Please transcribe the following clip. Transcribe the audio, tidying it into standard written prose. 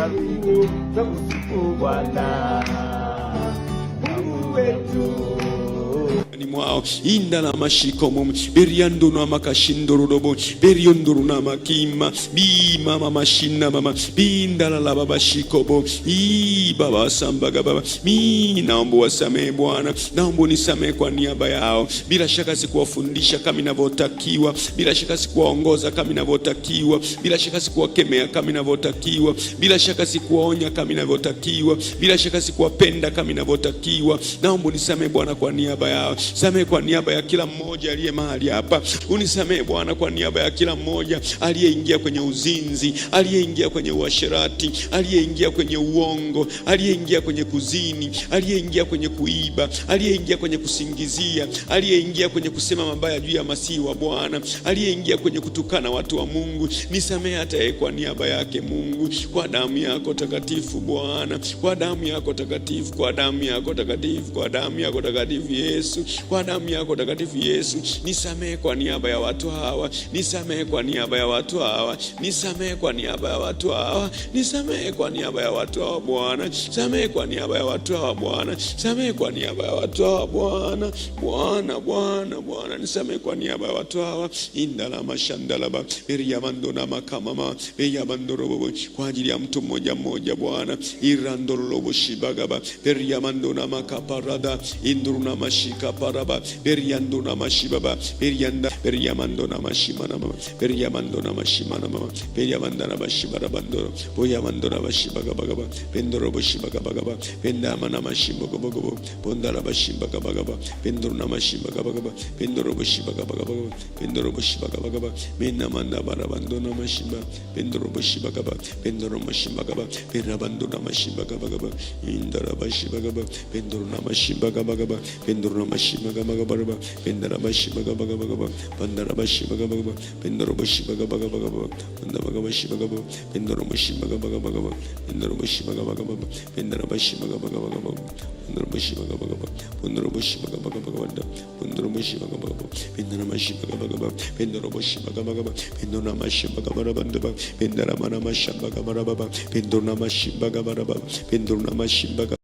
kuu za kusifu Bwana Mungu wetu. Ni mwao indala mashikomo beriando na makashindorobo beriondo na makima bi mama mashina mama bindala la baba shikobo baba sambaga baba naomba wasamee Bwana, naomba nisamee kwa niaba yao. Bila shaka sikuwafundisha kama inavyotakiwa, bila shaka sikuwaongoza kama inavyotakiwa, bila shaka sikuwakemea kama inavyotakiwa, bila shaka sikuwaonya kama inavyotakiwa, bila shaka sikuwapenda kama inavyotakiwa. Naomba nisamee Bwana kwa niaba yao. Samee kwa niaba ya kila mmoja aliye mahali hapa. Unisamee Bwana kwa niaba ya kila mmoja aliyeingia kwenye uzinzi, aliyeingia kwenye uasherati, aliyeingia kwenye uongo, aliyeingia kwenye kuzini, aliyeingia kwenye kuiba, aliyeingia kwenye kusingizia, aliyeingia kwenye kusema mabaya juu ya Masihi wa Bwana, aliyeingia kwenye kutukana watu wa Mungu. Nisamee hata yeye kwa niaba yake Mungu, kwa damu yako takatifu Bwana, kwa damu yako takatifu, kwa damu yako takatifu, kwa damu yako takatifu Yesu, kwa damu yako takatifu Yesu. Nisamee kwa niaba ya watu hawa, nisamee kwa niaba ya watu hawa, nisamee kwa niaba ya watu hawa, nisamee kwa niaba ya watu hawa Bwana, samee kwa niaba ya watu hawa Bwana, samee kwa niaba ya watu hawa Bwana, Bwana nisamee kwa niaba ya watu hawa. Indala mashandalaba eriyamandona makamama eyamandorobo, kwa ajili ya mtu mmoja mmoja Bwana, irandorobo shibagaba eriyamandona makaparada induruna mashika paraba beriyandona mashibaba beriyanda beriyamandona mashimana mama beriyamandona mashimana mama beriyamandana mashibara bandoro boyamandona mashibagaba bendorobo shibagaba bendamana mashimbogobogo bondara mashibagaba benduruna mashibagaba bendorobo shibagaba bendorobo shibagaba menamanda barabandona mashimba bendorobo shibagaba bendoro mashibagaba berabandona mashibagaba indara mashibagaba benduruna mashibagaba benduruna mashibagaba bendara mashibagaba bandara mashibagaba bendoro mashibagaba bandara mashibagaba bendoro mashibagaba bendoro mashibagaba bendara mashibagaba bendoro mashibagaba bendoro mashibagaba bendoro mashibagaba bendara mashibagaba bendoro mashibagaba bendoro mashibagaba bendara mana mashibagaba bendoro mashibagaba bendoro mashibagaba